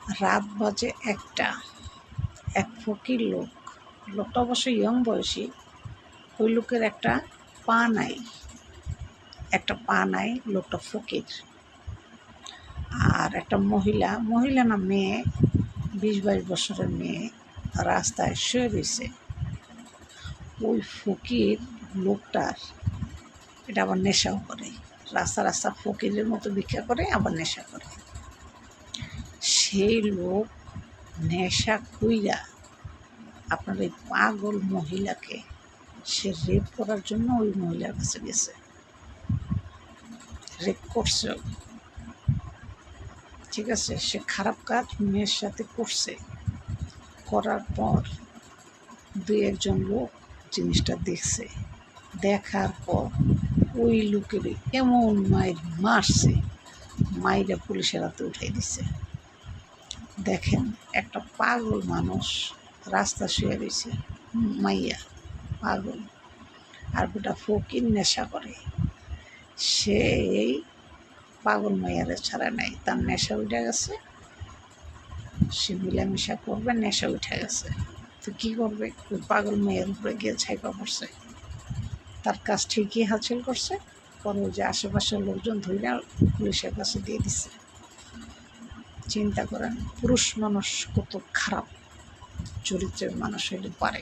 রাত বাজে 1টা। এক ফকির লোকটা অবশ্য ইয়ং বয়সী। ওই লোকের একটা পা নাই, লোকটা ফকির। আর একটা মহিলা না মেয়ে, 20-22 বছরের মেয়ে রাস্তায় শুয়ে রয়েছে। ওই ফকির লোকটার এটা আবার নেশাও করে, রাস্তা ফকিরের মতো ভিক্ষা করে, আবার নেশা করে। সেই লোক নেশা কইরা আপনার এই পাগল মহিলাকে সে রেপ করার জন্য ওই মহিলার কাছে গেছে, রেপ করছে। ঠিক আছে, সে খারাপ কাজ মেয়ের সাথে করছে। করার পর 2-1 লোক জিনিসটা দেখছে। দেখার পর ওই লোকের এমন মায়ের মারছে, মাইরা পুলিশের হাতে উঠাই দিছে। দেখেন, একটা পাগল মানুষ রাস্তা শুয়ে রয়েছে, মাইয়া পাগল, আর গোটা ফকির নেশা করে। সে এই পাগল মাইয়ারে ছাড়া নাই, তার নেশা উঠে গেছে। সে মিলামিশা করবে, নেশা উঠে গেছে। তো কী করবে? ওই পাগল মেয়ের উপরে গিয়ে ছাইপা পড়ছে। তার কাজ ঠিকই হাসিল করছে। পরে ওই যে আশেপাশের লোকজন ধরে পুলিশের কাছে দিয়ে দিচ্ছে। চিন্তা করেন, পুরুষ মানুষ কত খারাপ চরিত্রের মানুষ হইলে পারে।